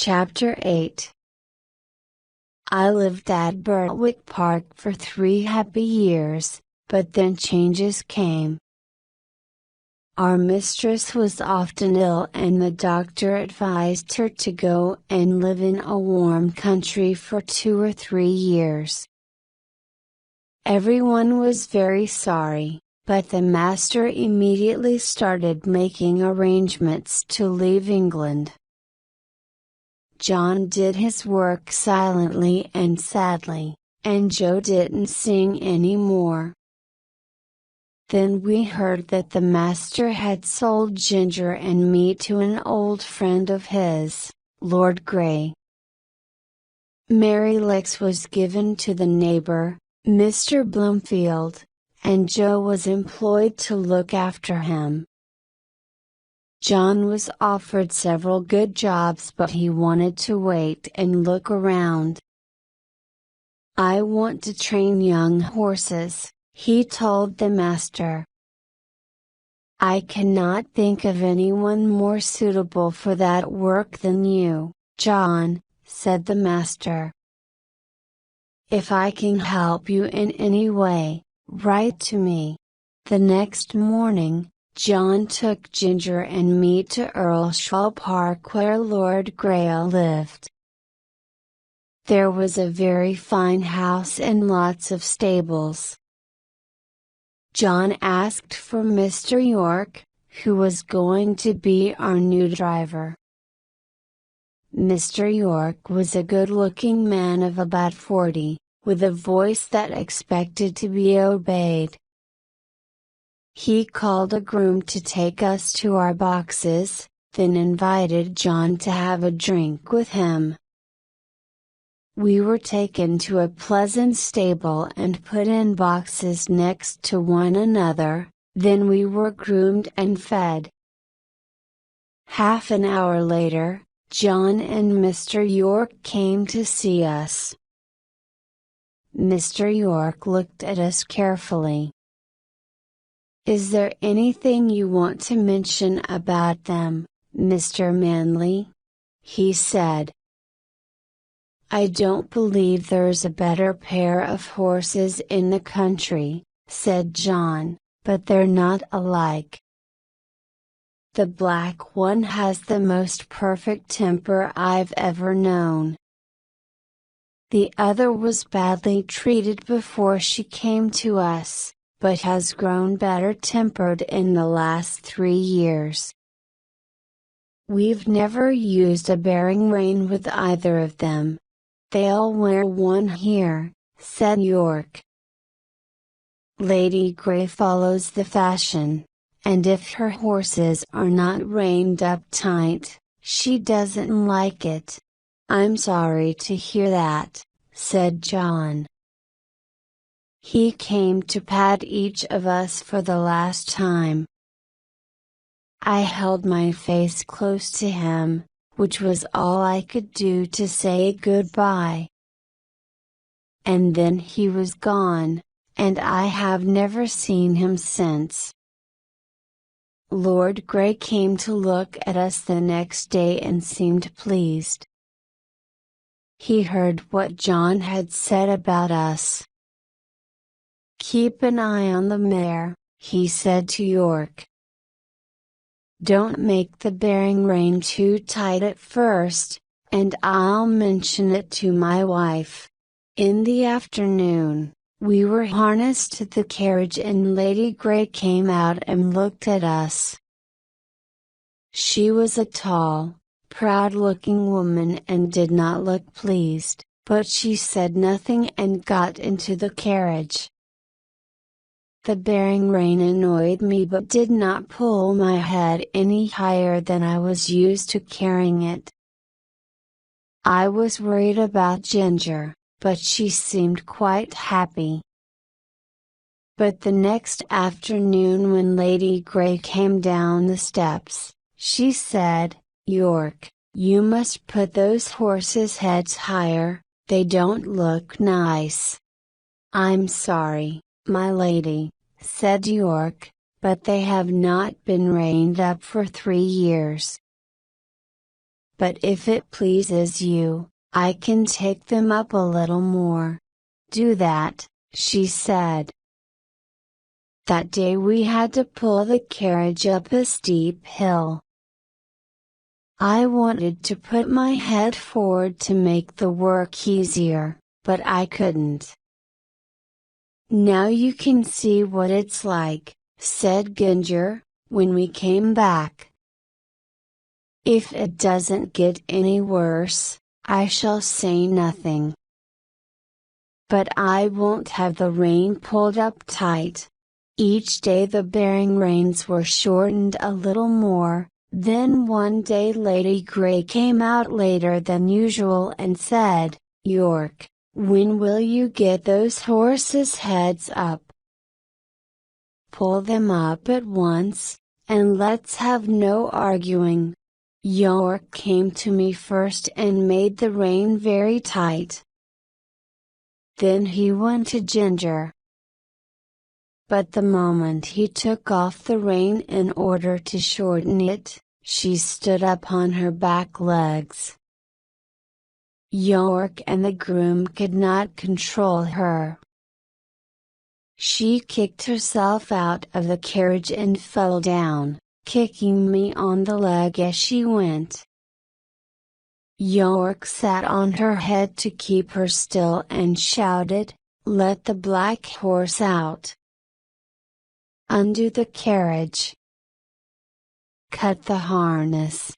Chapter 8. I lived at Berwick Park for 3 happy years, but then changes came. Our mistress was often ill and the doctor advised her to go and live in a warm country for 2 or 3 years. Everyone was very sorry, but the master immediately started making arrangements to leave England. John did his work silently and sadly, and Joe didn't sing any more. Then we heard that the master had sold Ginger and me to an old friend of his, Lord Grey. Mary Lex was given to the neighbor, Mr. Bloomfield, and Joe was employed to look after him. John was offered several good jobs, but he wanted to wait and look around. "I want to train young horses," he told the master. "I cannot think of anyone more suitable for that work than you, John," said the master. "If I can help you in any way, write to me." The next morning, John took Ginger and me to Earlshall Park where Lord Grey lived. There was a very fine house and lots of stables. John asked for Mr. York, who was going to be our new driver. Mr. York was a good-looking man of about 40, with a voice that expected to be obeyed. He called a groom to take us to our boxes, then invited John to have a drink with him. We were taken to a pleasant stable and put in boxes next to one another, then we were groomed and fed. Half an hour later, John and Mr. York came to see us. Mr. York looked at us carefully. "Is there anything you want to mention about them, Mr. Manley?" he said. "I don't believe there's a better pair of horses in the country," said John, "but they're not alike. The black one has the most perfect temper I've ever known. The other was badly treated before she came to us, but has grown better tempered in the last 3 years. We've never used a bearing rein with either of them. They'll wear one here," said York. "Lady Grey follows the fashion, and if her horses are not reined up tight, she doesn't like it." "I'm sorry to hear that," said John. He came to pat each of us for the last time. I held my face close to him, which was all I could do to say goodbye. And then he was gone, and I have never seen him since. Lord Grey came to look at us the next day and seemed pleased. He heard what John had said about us. "Keep an eye on the mare," he said to York. "Don't make the bearing rein too tight at first, and I'll mention it to my wife." In the afternoon, we were harnessed to the carriage and Lady Grey came out and looked at us. She was a tall, proud-looking woman and did not look pleased, but she said nothing and got into the carriage. The bearing rein annoyed me but did not pull my head any higher than I was used to carrying it. I was worried about Ginger, but she seemed quite happy. But the next afternoon when Lady Grey came down the steps, she said, "York, you must put those horses' heads higher, they don't look nice." "I'm sorry, my lady," said York, "but they have not been reined up for 3 years." but if it pleases you, I can take them up a little more." "Do that," she said. That day we had to pull the carriage up a steep hill. I wanted to put my head forward to make the work easier, but I couldn't. "Now you can see what it's like," said Ginger, when we came back. "If it doesn't get any worse, I shall say nothing. But I won't have the rein pulled up tight." Each day the bearing reins were shortened a little more, then one day Lady Grey came out later than usual and said, "York, when will you get those horses' heads up? Pull them up at once, and let's have no arguing." York came to me first and made the rein very tight. Then he went to Ginger. But the moment he took off the rein in order to shorten it, she stood up on her back legs. York and the groom could not control her. She kicked herself out of the carriage and fell down, kicking me on the leg as she went. York sat on her head to keep her still and shouted, "Let the black horse out! Undo the carriage! Cut the harness!"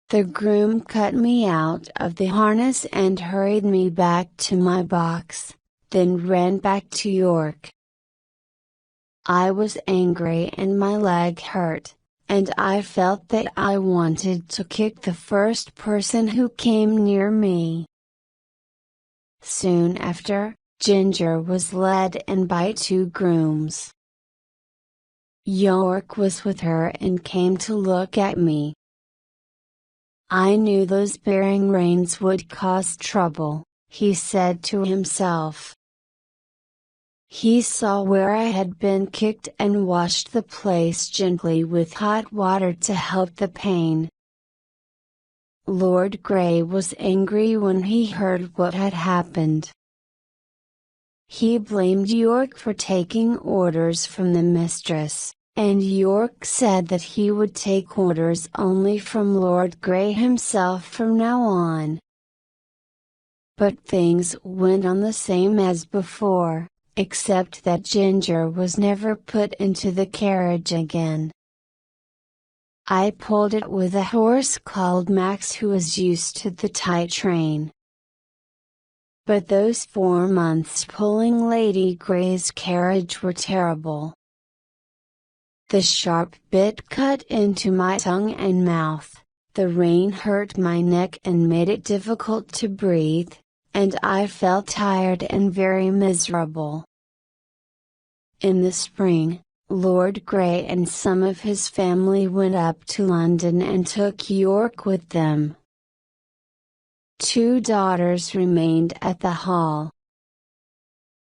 The groom cut me out of the harness and hurried me back to my box, then ran back to York. I was angry and my leg hurt, and I felt that I wanted to kick the first person who came near me. Soon after, Ginger was led in by two grooms. York was with her and came to look at me. I knew those bearing reins would cause trouble, he said to himself. He saw where I had been kicked and washed the place gently with hot water to help the pain. Lord Grey was angry when he heard what had happened. He blamed York for taking orders from the mistress, and York said that he would take orders only from Lord Grey himself from now on. But things went on the same as before, except that Ginger was never put into the carriage again. I pulled it with a horse called Max who was used to the tight train. But those 4 months pulling Lady Grey's carriage were terrible. The sharp bit cut into my tongue and mouth, the rein hurt my neck and made it difficult to breathe, and I felt tired and very miserable. In the spring, Lord Grey and some of his family went up to London and took York with them. 2 daughters remained at the Hall.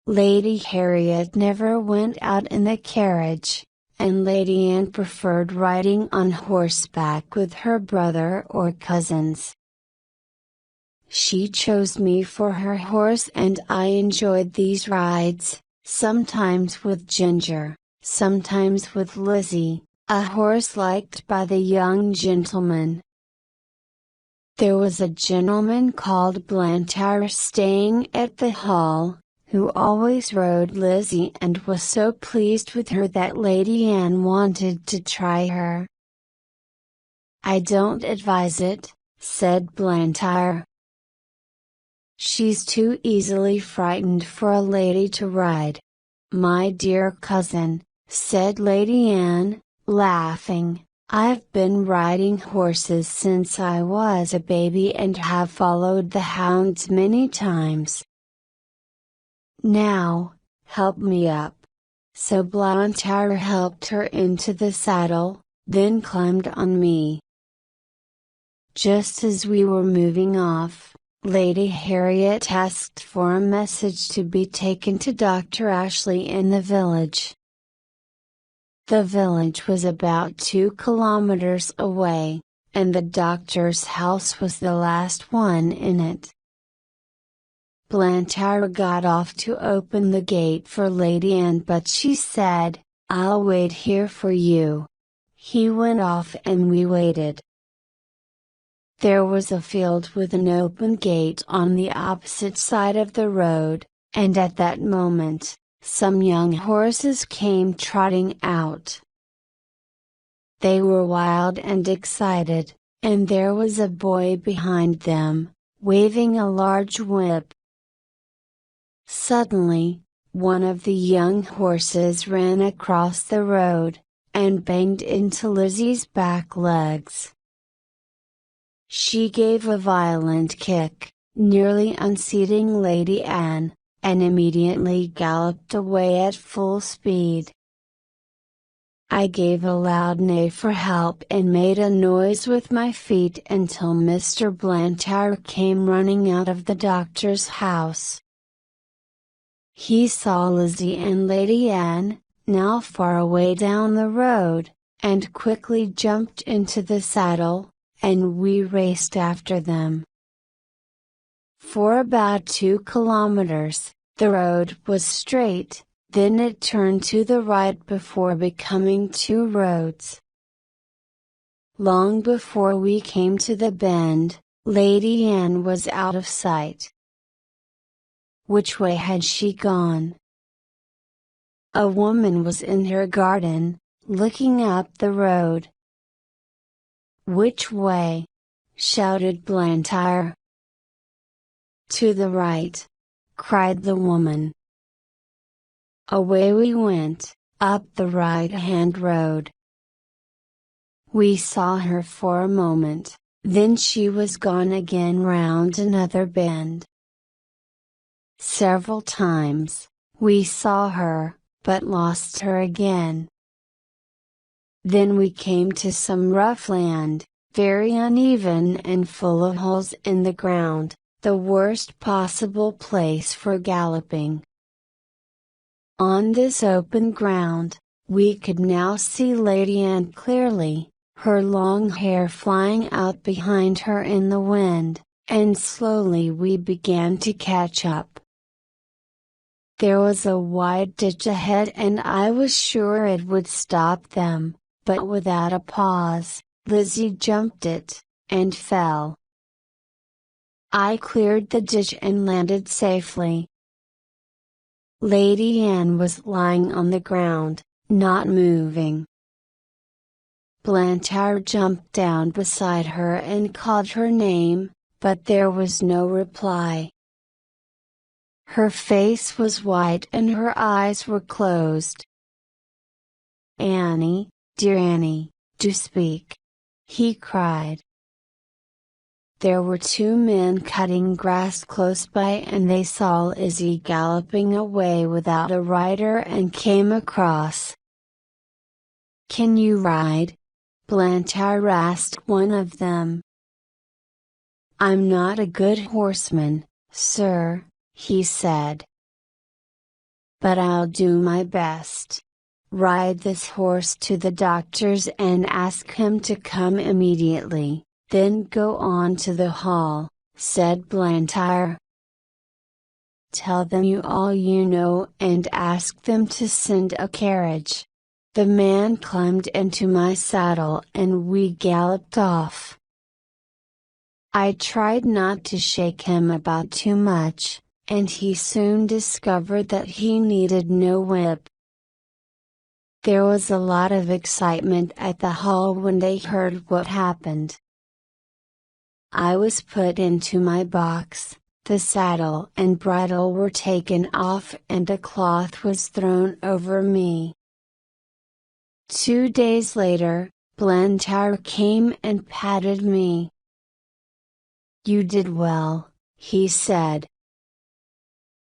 Lady Harriet never went out in the carriage, and Lady Anne preferred riding on horseback with her brother or cousins. She chose me for her horse and I enjoyed these rides, sometimes with Ginger, sometimes with Lizzie, a horse liked by the young gentleman. There was a gentleman called Blantyre staying at the Hall, who always rode Lizzie and was so pleased with her that Lady Anne wanted to try her. "I don't advise it," said Blantyre. "She's too easily frightened for a lady to ride." "My dear cousin," said Lady Anne, laughing, "I've been riding horses since I was a baby and have followed the hounds many times. Now, help me up." So Blantyre helped her into the saddle, then climbed on me. Just as we were moving off, Lady Harriet asked for a message to be taken to Dr. Ashley in the village. The village was about 2 kilometers away, and the doctor's house was the last one in it. Blantyre got off to open the gate for Lady Anne, but she said, "I'll wait here for you." He went off and we waited. There was a field with an open gate on the opposite side of the road, and at that moment, some young horses came trotting out. They were wild and excited, and there was a boy behind them, waving a large whip. Suddenly, one of the young horses ran across the road, and banged into Lizzie's back legs. She gave a violent kick, nearly unseating Lady Anne, and immediately galloped away at full speed. I gave a loud neigh for help and made a noise with my feet until Mr. Blantyre came running out of the doctor's house. He saw Lizzie and Lady Anne, now far away down the road, and quickly jumped into the saddle, and we raced after them. For about 2 kilometers, the road was straight, then it turned to the right before becoming 2 roads. Long before we came to the bend, Lady Anne was out of sight. Which way had she gone? A woman was in her garden, looking up the road. "Which way?" shouted Blantyre. "To the right," cried the woman. Away we went, up the right-hand road. We saw her for a moment, then she was gone again round another bend. Several times, we saw her, but lost her again. Then we came to some rough land, very uneven and full of holes in the ground, the worst possible place for galloping. On this open ground, we could now see Lady Anne clearly, her long hair flying out behind her in the wind, and slowly we began to catch up. There was a wide ditch ahead and I was sure it would stop them, but without a pause, Lizzie jumped it, and fell. I cleared the ditch and landed safely. Lady Anne was lying on the ground, not moving. Blantyre jumped down beside her and called her name, but there was no reply. Her face was white and her eyes were closed. "Annie, dear Annie, do speak!" he cried. There were 2 men cutting grass close by and they saw Lizzie galloping away without a rider and came across. "Can you ride?" Blantyre asked one of them. "I'm not a good horseman, sir," he said. "But I'll do my best. Ride this horse to the doctor's and ask him to come immediately, then go on to the hall," said Blantyre. "Tell them all you know and ask them to send a carriage." The man climbed into my saddle and we galloped off. I tried not to shake him about too much, and he soon discovered that he needed no whip. There was a lot of excitement at the hall when they heard what happened. I was put into my box, the saddle and bridle were taken off and a cloth was thrown over me. 2 days later, Blantyre came and patted me. "You did well," he said.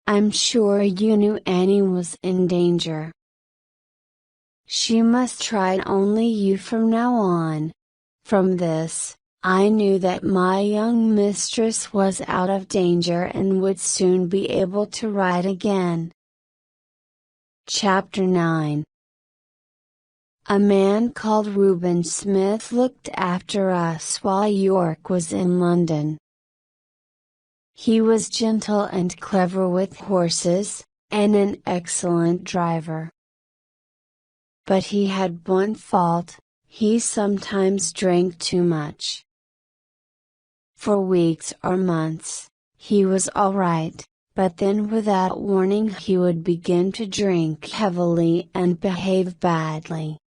"I'm sure you knew Annie was in danger. She must try only you from now on." From this, I knew that my young mistress was out of danger and would soon be able to ride again. Chapter 9. A man called Reuben Smith looked after us while York was in London. He was gentle and clever with horses, and an excellent driver. But he had one fault: he sometimes drank too much. For weeks or months, he was all right, but then without warning he would begin to drink heavily and behave badly.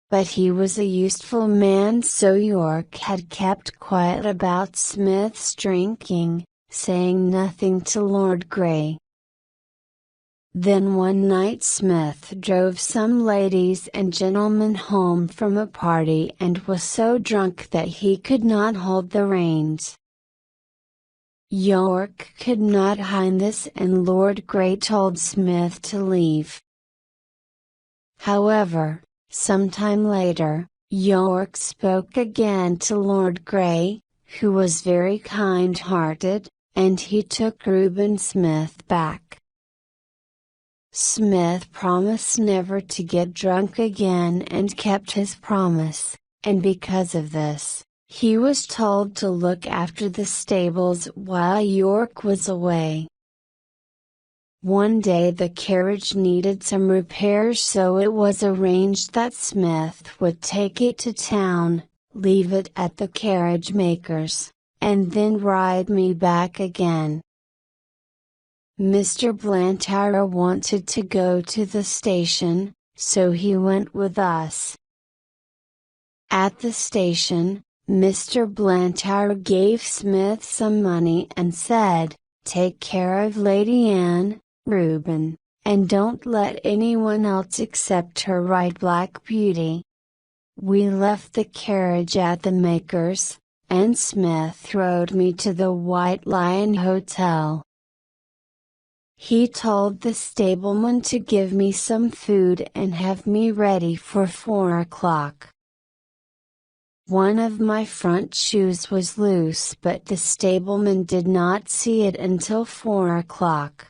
But he was a useful man, so York had kept quiet about Smith's drinking, saying nothing to Lord Grey. Then one night Smith drove some ladies and gentlemen home from a party and was so drunk that he could not hold the reins. York could not hide this, and Lord Grey told Smith to leave. However, some time later, York spoke again to Lord Grey, who was very kind-hearted, and he took Reuben Smith back. Smith promised never to get drunk again and kept his promise, and because of this, he was told to look after the stables while York was away. One day the carriage needed some repairs, so it was arranged that Smith would take it to town, leave it at the carriage maker's, and then ride me back again. Mr. Blantyre wanted to go to the station, so he went with us. At the station, Mr. Blantyre gave Smith some money and said, "Take care of Lady Anne, Reuben, and don't let anyone else except her ride Black Beauty." We left the carriage at the maker's, and Smith rode me to the White Lion Hotel. He told the stableman to give me some food and have me ready for 4 o'clock. One of my front shoes was loose, but the stableman did not see it until 4 o'clock.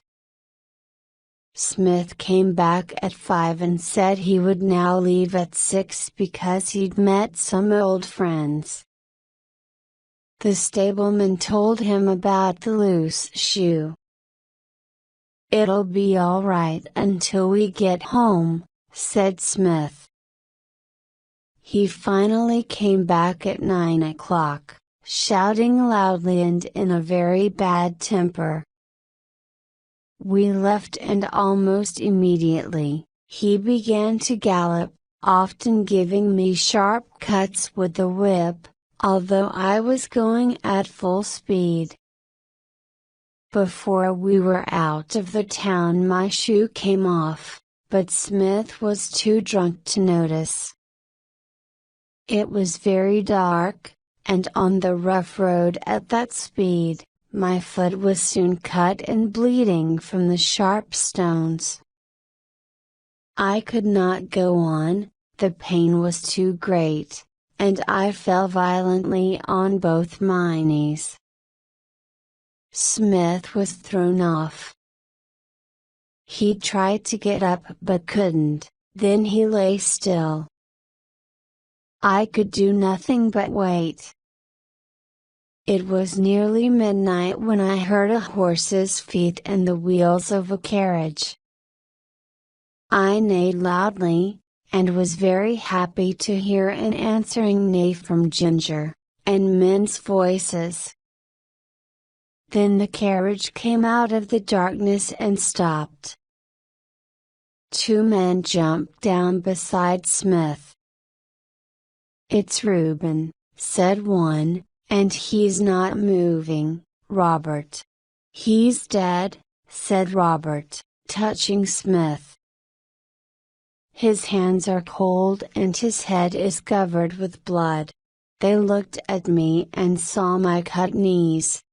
Smith came back at 5 and said he would now leave at 6 because he'd met some old friends. The stableman told him about the loose shoe. "It'll be all right until we get home," said Smith. He finally came back at 9 o'clock, shouting loudly and in a very bad temper. We left, and almost immediately, he began to gallop, often giving me sharp cuts with the whip, although I was going at full speed. Before we were out of the town my shoe came off, but Smith was too drunk to notice. It was very dark, and on the rough road at that speed, my foot was soon cut and bleeding from the sharp stones. I could not go on, the pain was too great, and I fell violently on both my knees. Smith was thrown off. He tried to get up but couldn't, then he lay still. I could do nothing but wait. It was nearly midnight when I heard a horse's feet and the wheels of a carriage. I neighed loudly, and was very happy to hear an answering neigh from Ginger, and men's voices. Then the carriage came out of the darkness and stopped. 2 men jumped down beside Smith. "It's Reuben," said one, "and he's not moving, Robert." "He's dead," said Robert, touching Smith. "His hands are cold and his head is covered with blood." They looked at me and saw my cut knees.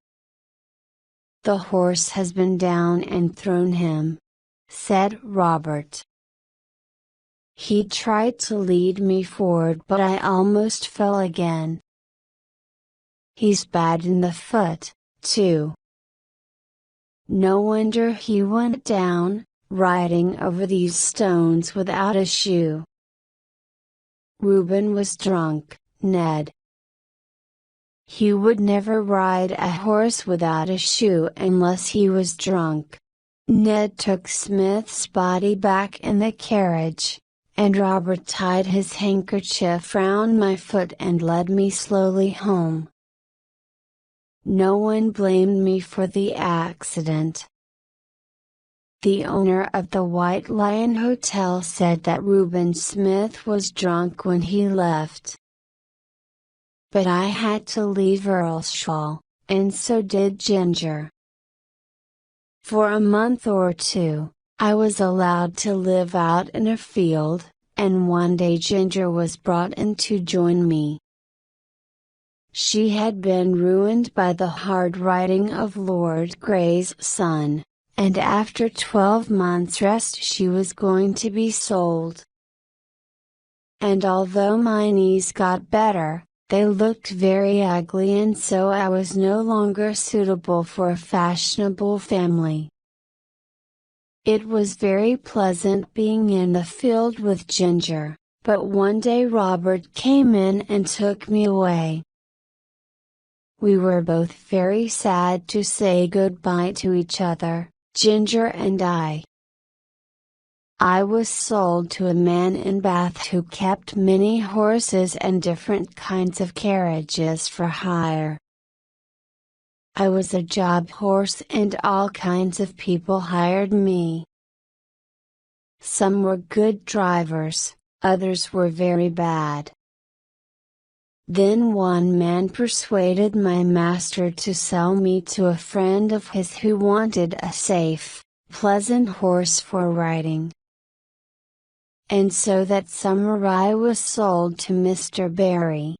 "The horse has been down and thrown him," said Robert. He tried to lead me forward, but I almost fell again. "He's bad in the foot, too." No wonder he went down, riding over these stones without a shoe. Reuben was drunk, Ned. He would never ride a horse without a shoe unless he was drunk. Ned took Smith's body back in the carriage, and Robert tied his handkerchief round my foot and led me slowly home. No one blamed me for the accident. The owner of the White Lion Hotel said that Reuben Smith was drunk when he left. But I had to leave Earlshall, and so did Ginger. For a month or two, I was allowed to live out in a field, and one day Ginger was brought in to join me. She had been ruined by the hard riding of Lord Grey's son, and after 12 months' rest she was going to be sold. And although my knees got better, they looked very ugly, and so I was no longer suitable for a fashionable family. It was very pleasant being in the field with Ginger, but one day Robert came in and took me away. We were both very sad to say goodbye to each other, Ginger and I. I was sold to a man in Bath who kept many horses and different kinds of carriages for hire. I was a job horse and all kinds of people hired me. Some were good drivers, others were very bad. Then one man persuaded my master to sell me to a friend of his who wanted a safe, pleasant horse for riding. And so that summer I was sold to Mr. Barry.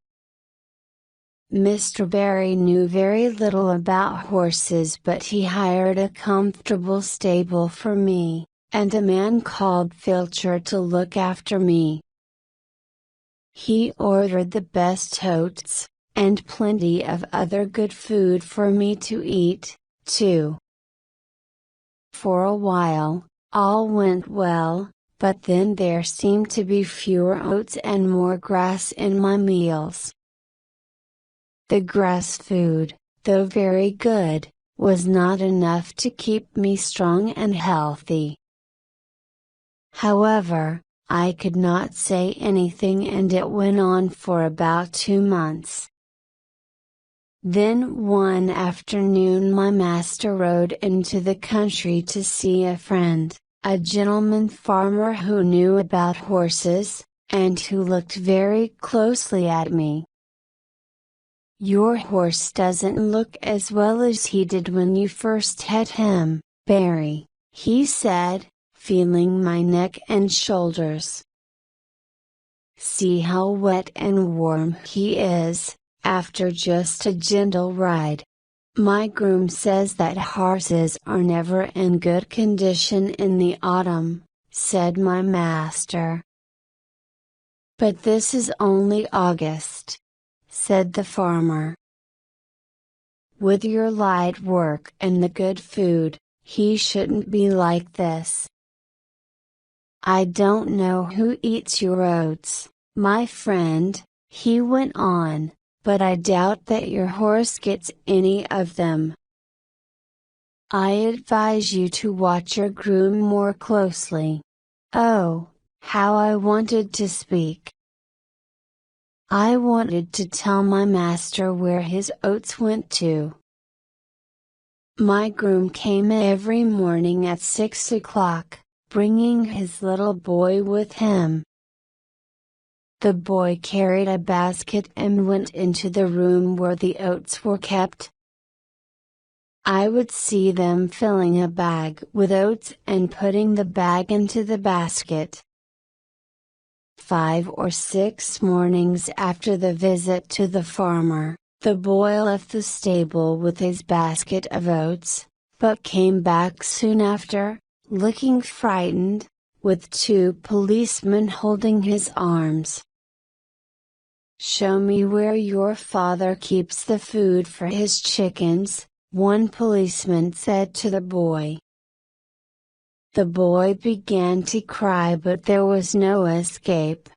Mr. Barry knew very little about horses, but he hired a comfortable stable for me, and a man called Filcher to look after me. He ordered the best oats, and plenty of other good food for me to eat, too. For a while, all went well, but then there seemed to be fewer oats and more grass in my meals. The grass food, though very good, was not enough to keep me strong and healthy. However, I could not say anything, and it went on for about 2 months. Then one afternoon my master rode into the country to see a friend, a gentleman farmer who knew about horses, and who looked very closely at me. "Your horse doesn't look as well as he did when you first had him, Barry," he said, feeling my neck and shoulders. "See how wet and warm he is, after just a gentle ride. My groom says that horses are never in good condition in the autumn," said my master. "But this is only August," said the farmer. "With your light work and the good food, he shouldn't be like this. I don't know who eats your oats, my friend," he went on, "but I doubt that your horse gets any of them. I advise you to watch your groom more closely." Oh, how I wanted to speak! I wanted to tell my master where his oats went to. My groom came every morning at 6 o'clock, bringing his little boy with him. The boy carried a basket and went into the room where the oats were kept. I would see them filling a bag with oats and putting the bag into the basket. 5 or 6 mornings after the visit to the farmer, the boy left the stable with his basket of oats, but came back soon after, looking frightened, with 2 policemen holding his arms. "Show me where your father keeps the food for his chickens," one policeman said to the boy. The boy began to cry, but there was no escape.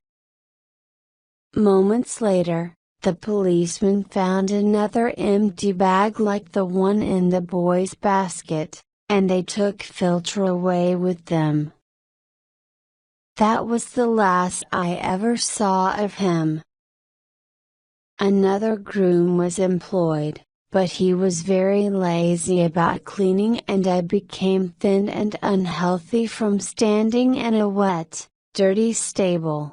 Moments later, the policeman found another empty bag like the one in the boy's basket, and they took Filter away with them. That was the last I ever saw of him. Another groom was employed, but he was very lazy about cleaning, and I became thin and unhealthy from standing in a wet, dirty stable.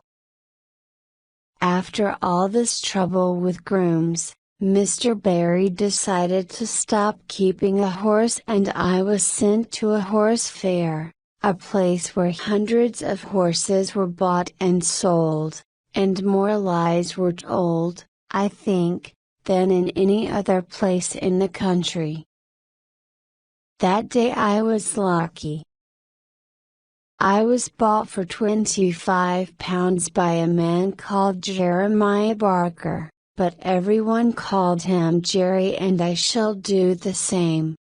After all this trouble with grooms, Mr. Barry decided to stop keeping a horse, and I was sent to a horse fair, a place where hundreds of horses were bought and sold, and more lies were told, I think, than in any other place in the country. That day I was lucky. I was bought for £25 by a man called Jeremiah Barker, but everyone called him Jerry, and I shall do the same.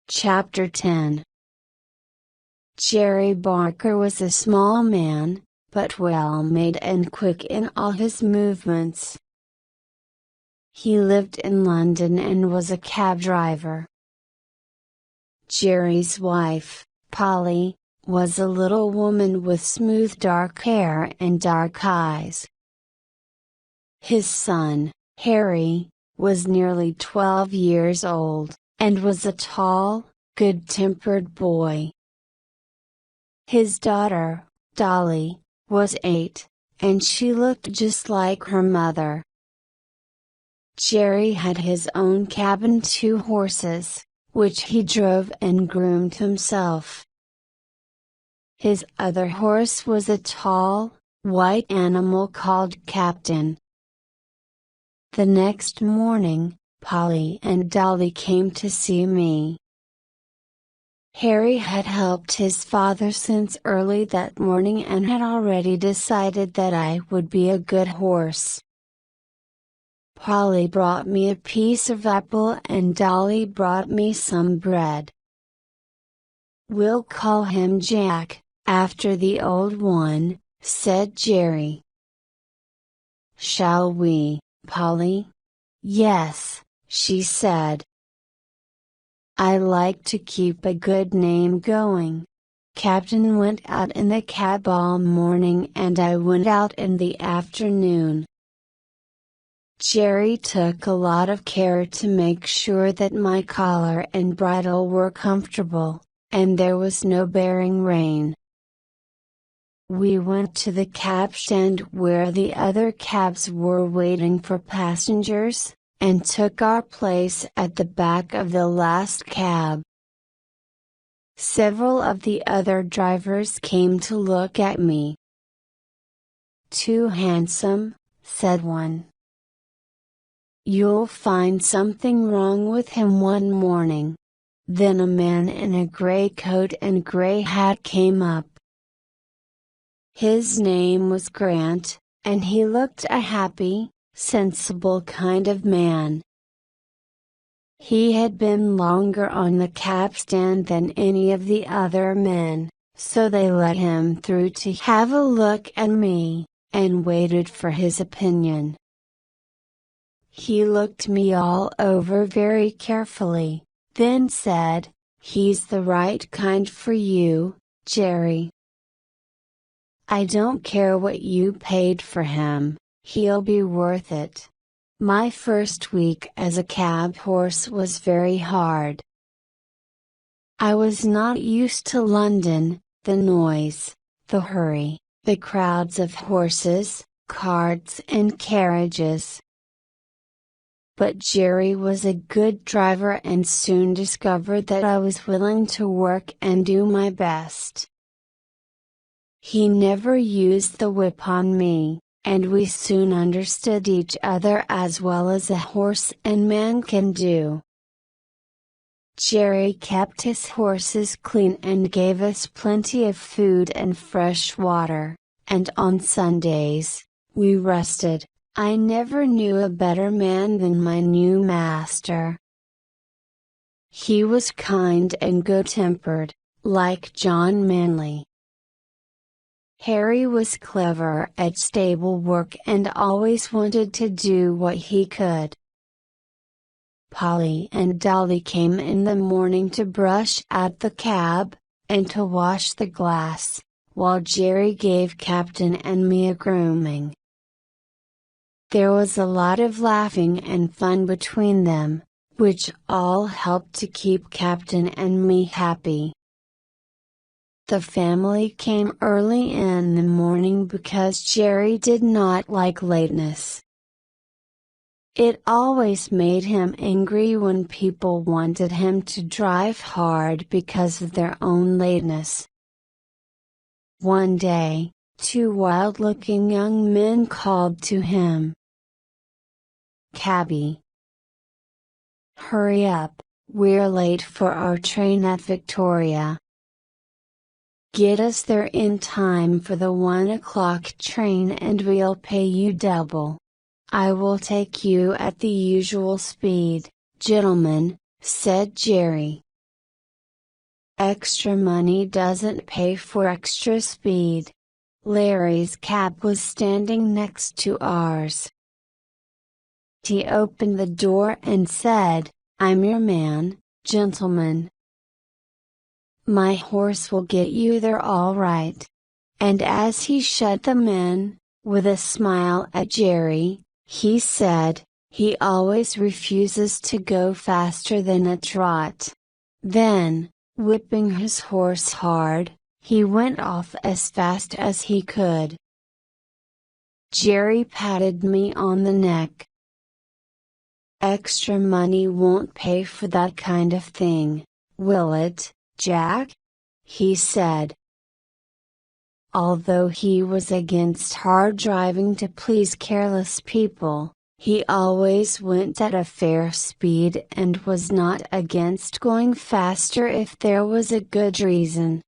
Chapter 10. Jerry Barker was a small man, but well-made and quick in all his movements. He lived in London and was a cab driver. Jerry's wife, Polly, was a little woman with smooth dark hair and dark eyes. His son, Harry, was nearly 12 years old, and was a tall, good-tempered boy. His daughter, Dolly, was 8, and she looked just like her mother. Jerry had his own cab and 2 horses, which he drove and groomed himself. His other horse was a tall, white animal called Captain. The next morning, Polly and Dolly came to see me. Harry had helped his father since early that morning and had already decided that I would be a good horse. Polly brought me a piece of apple and Dolly brought me some bread. "We'll call him Jack, after the old one," said Jerry. "Shall we, Polly?" "Yes," she said. I like to keep a good name going. Captain went out in the cab all morning and I went out in the afternoon. Jerry took a lot of care to make sure that my collar and bridle were comfortable, and there was no bearing rein. We went to the cab stand where the other cabs were waiting for passengers, and took our place at the back of the last cab. Several of the other drivers came to look at me. "Too handsome," said one. "You'll find something wrong with him one morning." Then a man in a gray coat and gray hat came up. His name was Grant, and he looked a happy, sensible kind of man. He had been longer on the cab stand than any of the other men, so they let him through to have a look at me, and waited for his opinion. He looked me all over very carefully, then said, "He's the right kind for you, Jerry. I don't care what you paid for him, he'll be worth it." My first week as a cab horse was very hard. I was not used to London, the noise, the hurry, the crowds of horses, carts and carriages. But Jerry was a good driver and soon discovered that I was willing to work and do my best. He never used the whip on me, and we soon understood each other as well as a horse and man can do. Jerry kept his horses clean and gave us plenty of food and fresh water, and on Sundays, we rested. I never knew a better man than my new master. He was kind and good-tempered, like John Manley. Harry was clever at stable work and always wanted to do what he could. Polly and Dolly came in the morning to brush out the cab, and to wash the glass, while Jerry gave Captain and me a grooming. There was a lot of laughing and fun between them, which all helped to keep Captain and me happy. The family came early in the morning because Jerry did not like lateness. It always made him angry when people wanted him to drive hard because of their own lateness. One day, two wild-looking young men called to him. "Cabby, hurry up, we're late for our train at Victoria. Get us there in time for the 1 o'clock train and we'll pay you double. I will take you at the usual speed, gentlemen," said Jerry. Extra money doesn't pay for extra speed. Larry's cab was standing next to ours. He opened the door and said, "I'm your man, gentlemen. My horse will get you there all right." And as he shut them in, with a smile at Jerry, he said, "He always refuses to go faster than a trot." Then, whipping his horse hard, he went off as fast as he could. Jerry patted me on the neck. "Extra money won't pay for that kind of thing, will it, Jack?" he said. Although he was against hard driving to please careless people, he always went at a fair speed and was not against going faster if there was a good reason.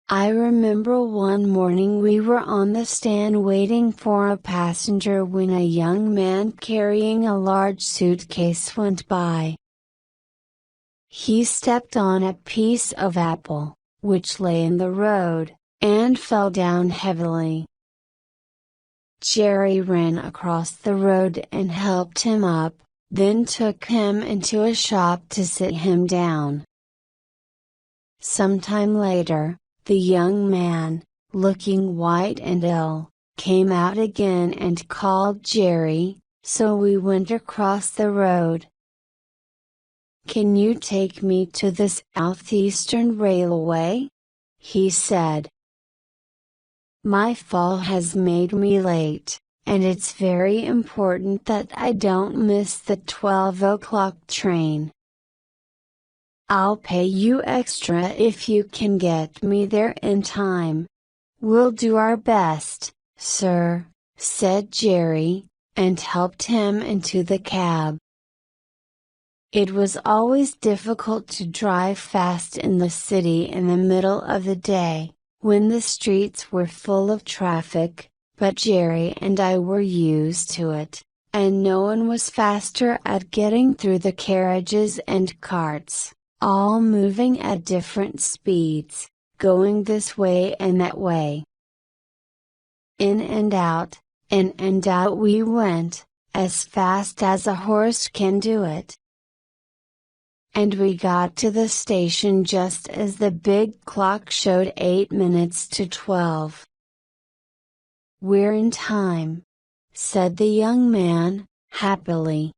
I remember one morning we were on the stand waiting for a passenger when a young man carrying a large suitcase went by. He stepped on a piece of apple, which lay in the road, and fell down heavily. Jerry ran across the road and helped him up, then took him into a shop to sit him down. Sometime later, the young man, looking white and ill, came out again and called Jerry, so we went across the road. "Can you take me to the Southeastern Railway?" he said. "My fall has made me late, and it's very important that I don't miss the 12 o'clock train." "I'll pay you extra if you can get me there in time." "We'll do our best, sir," said Jerry, and helped him into the cab. It was always difficult to drive fast in the city in the middle of the day, when the streets were full of traffic, but Jerry and I were used to it, and no one was faster at getting through the carriages and carts, all moving at different speeds, going this way and that way. In and out we went, as fast as a horse can do it. And we got to the station just as the big clock showed 8 minutes to 12. "We're in time," said the young man, happily.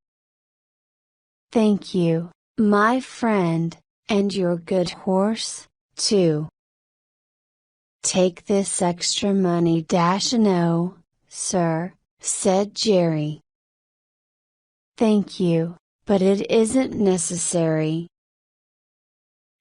"Thank you, my friend, and your good horse, too." "Take this extra money no, sir," said Jerry. "Thank you, but it isn't necessary.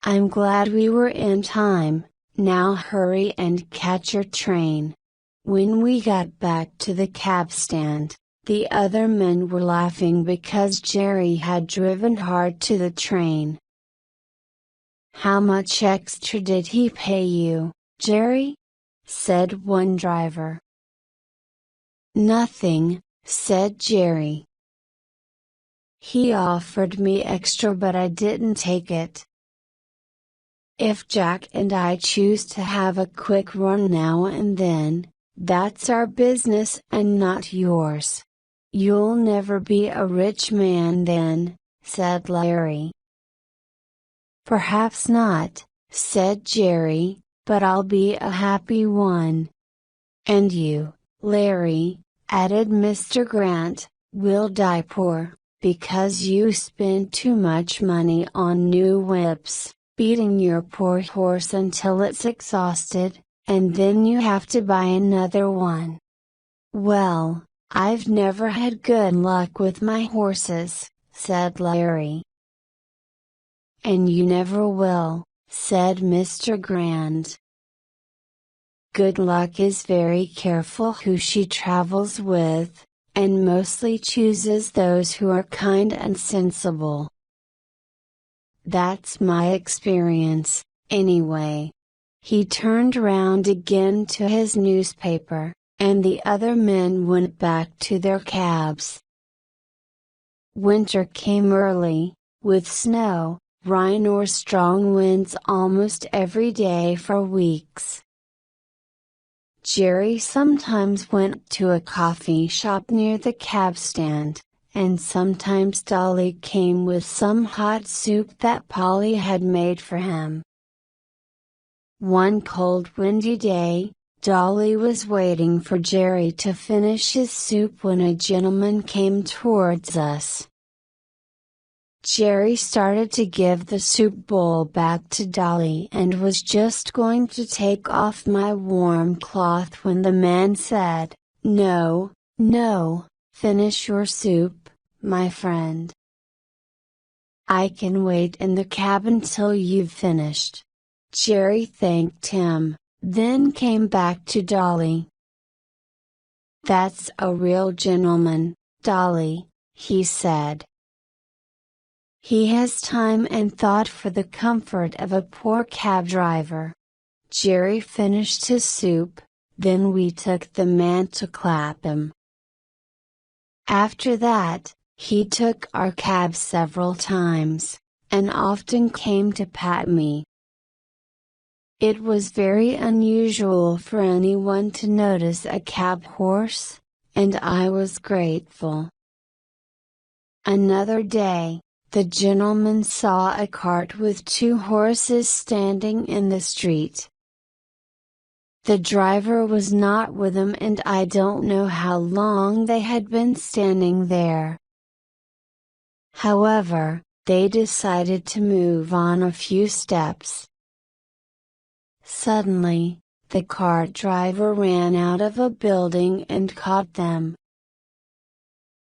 I'm glad we were in time. Now hurry and catch your train." When we got back to the cab stand, the other men were laughing because Jerry had driven hard to the train. "How much extra did he pay you, Jerry?" said one driver. "Nothing," said Jerry. "He offered me extra but I didn't take it." If Jack and I choose to have a quick run now and then, that's our business and not yours. You'll never be a rich man then, said Larry. Perhaps not, said Jerry, but I'll be a happy one. And you, Larry, added Mr. Grant, will die poor, because you spend too much money on new whips, beating your poor horse until it's exhausted, and then you have to buy another one. Well, I've never had good luck with my horses, said Larry. And you never will, said Mr. Grant. Good luck is very careful who she travels with, and mostly chooses those who are kind and sensible. That's my experience, anyway. He turned round again to his newspaper, and the other men went back to their cabs. Winter came early, with snow, rain or strong winds almost every day for weeks. Jerry sometimes went to a coffee shop near the cab stand, and sometimes Dolly came with some hot soup that Polly had made for him. One cold windy day, Dolly was waiting for Jerry to finish his soup when a gentleman came towards us. Jerry started to give the soup bowl back to Dolly and was just going to take off my warm cloth when the man said, "No, no, finish your soup, my friend. I can wait in the cab until you've finished." Jerry thanked him, then came back to Dolly. "That's a real gentleman, Dolly," he said. "He has time and thought for the comfort of a poor cab driver." Jerry finished his soup, then we took the man to Clapham. After that, he took our cab several times, and often came to pat me. It was very unusual for anyone to notice a cab horse, and I was grateful. Another day, the gentleman saw a cart with two horses standing in the street. The driver was not with them and I don't know how long they had been standing there. However, they decided to move on a few steps. Suddenly, the cart driver ran out of a building and caught them.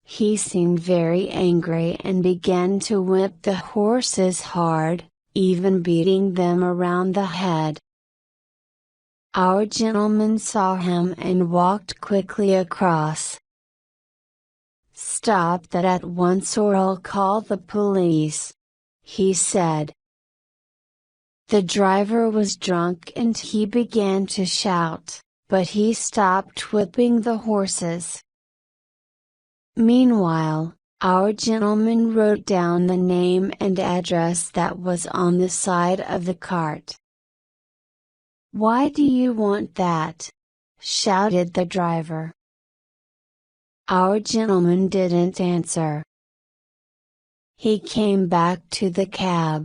He seemed very angry and began to whip the horses hard, even beating them around the head. Our gentleman saw him and walked quickly across. "Stop that at once or I'll call the police," he said. The driver was drunk and he began to shout, but he stopped whipping the horses. Meanwhile, our gentleman wrote down the name and address that was on the side of the cart. "Why do you want that?" shouted the driver. Our gentleman didn't answer. He came back to the cab.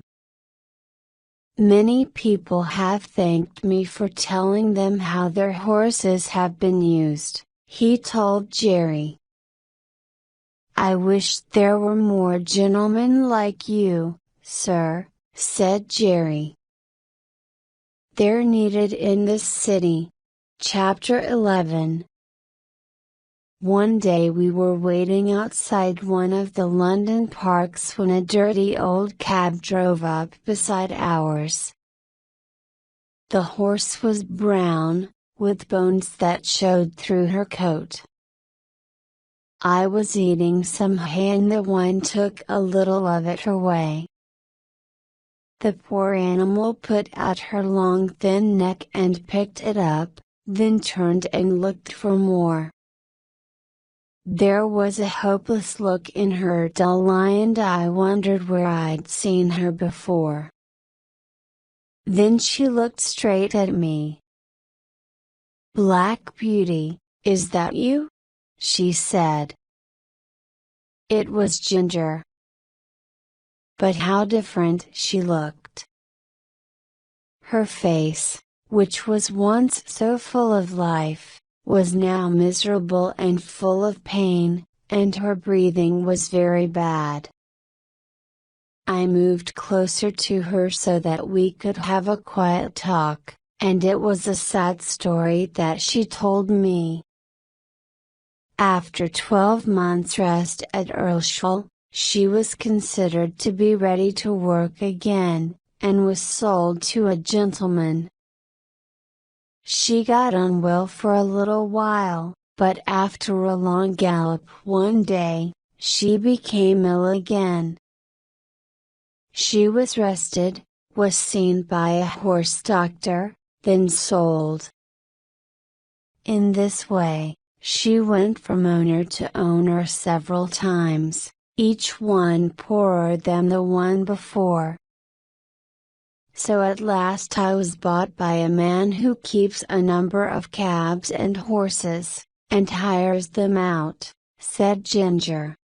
"Many people have thanked me for telling them how their horses have been used," he told Jerry. "I wish there were more gentlemen like you, sir," said Jerry. "They're needed in this city." Chapter 11. One day we were waiting outside one of the London parks when a dirty old cab drove up beside ours. The horse was brown, with bones that showed through her coat. I was eating some hay and the wine took a little of it away. The poor animal put out her long thin neck and picked it up, then turned and looked for more. There was a hopeless look in her dull eye and I wondered where I'd seen her before. Then she looked straight at me. "Black Beauty, is that you?" she said. It was Ginger. But how different she looked. Her face, which was once so full of life, was now miserable and full of pain, and her breathing was very bad. I moved closer to her so that we could have a quiet talk, and it was a sad story that she told me. After 12 months rest at Earlshall, she was considered to be ready to work again, and was sold to a gentleman. She got on well for a little while, but after a long gallop one day, she became ill again. She was rested, was seen by a horse doctor, then sold. In this way, she went from owner to owner several times, each one poorer than the one before. So at last I was bought by a man who keeps a number of cabs and horses, and hires them out, said Ginger.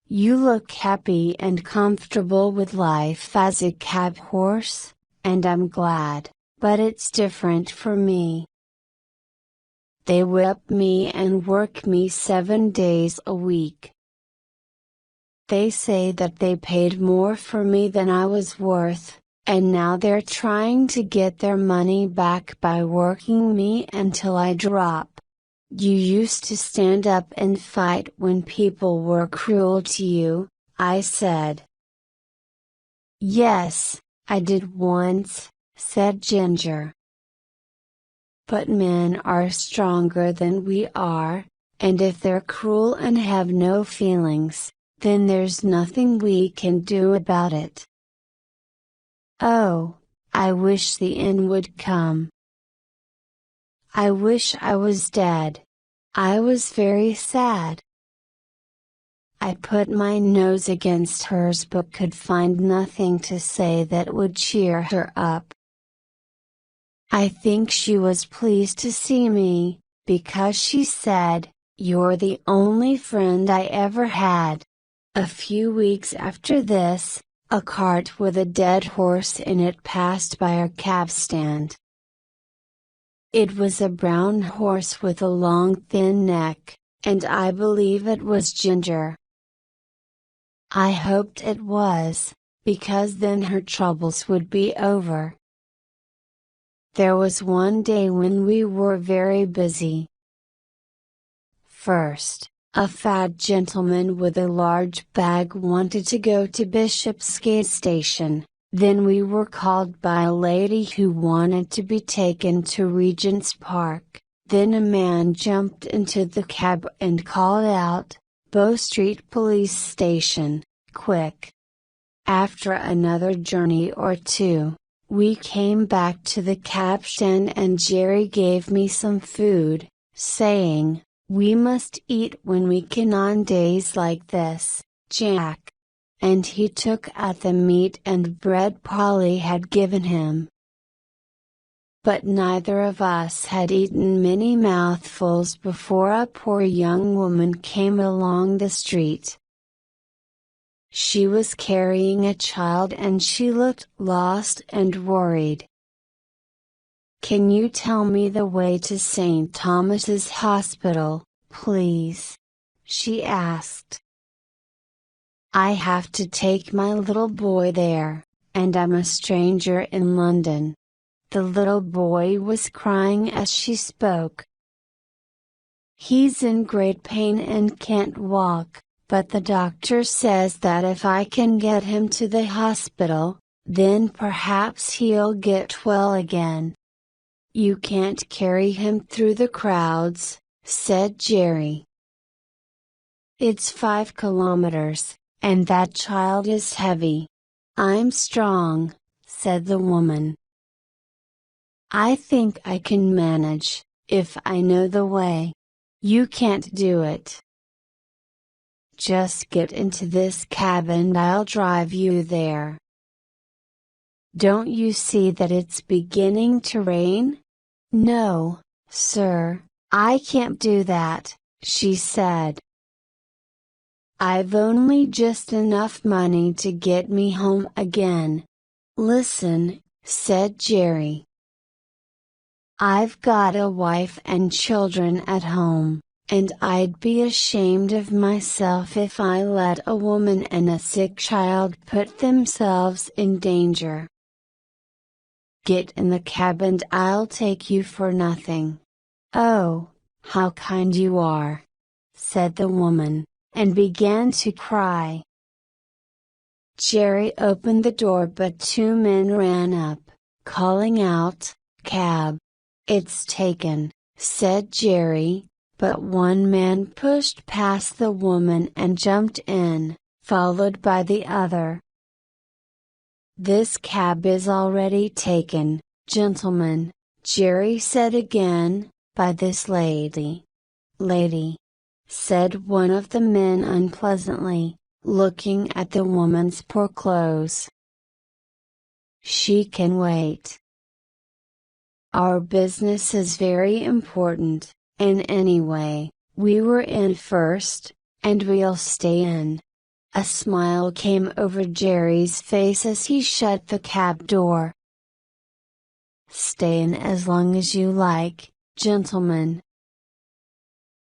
You look happy and comfortable with life as a cab horse, and I'm glad, but it's different for me. They whip me and work me 7 days a week. They say that they paid more for me than I was worth, and now they're trying to get their money back by working me until I drop. You used to stand up and fight when people were cruel to you, I said. Yes, I did once, said Ginger. But men are stronger than we are, and if they're cruel and have no feelings, then there's nothing we can do about it. Oh, I wish the end would come. I wish I was dead. I was very sad. I put my nose against hers but could find nothing to say that would cheer her up. I think she was pleased to see me, because she said, "You're the only friend I ever had." A few weeks after this, a cart with a dead horse in it passed by our cab stand. It was a brown horse with a long thin neck, and I believe it was Ginger. I hoped it was, because then her troubles would be over. There was one day when we were very busy. First, a fat gentleman with a large bag wanted to go to Bishopsgate Station, then we were called by a lady who wanted to be taken to Regent's Park, then a man jumped into the cab and called out, "Bow Street Police Station, quick!" After another journey or two, we came back to the cab stand and Jerry gave me some food, saying, "We must eat when we can on days like this, Jack." And he took out the meat and bread Polly had given him. But neither of us had eaten many mouthfuls before a poor young woman came along the street. She was carrying a child and she looked lost and worried. "Can you tell me the way to St. Thomas's Hospital, please?" she asked. "I have to take my little boy there, and I'm a stranger in London." The little boy was crying as she spoke. "He's in great pain and can't walk, but the doctor says that if I can get him to the hospital, then perhaps he'll get well again." "You can't carry him through the crowds," said Jerry. "It's 5 kilometers, and that child is heavy." "I'm strong," said the woman. "I think I can manage, if I know the way." "You can't do it." "Just get into this cab and I'll drive you there." Don't you see that it's beginning to rain? No, sir, I can't do that, she said. I've only just enough money to get me home again. Listen, said Jerry. I've got a wife and children at home, and I'd be ashamed of myself if I let a woman and a sick child put themselves in danger. Get in the cab and I'll take you for nothing. Oh, how kind you are, said the woman, and began to cry. Jerry opened the door, but two men ran up, calling out, "Cab!" "It's taken," said Jerry, but one man pushed past the woman and jumped in, followed by the other. "This cab is already taken, gentlemen," Jerry said again, "by this lady." "Lady," said one of the men unpleasantly, looking at the woman's poor clothes. "She can wait. Our business is very important, and anyway, we were in first, and we'll stay in." A smile came over Jerry's face as he shut the cab door. "Stay in as long as you like, gentlemen.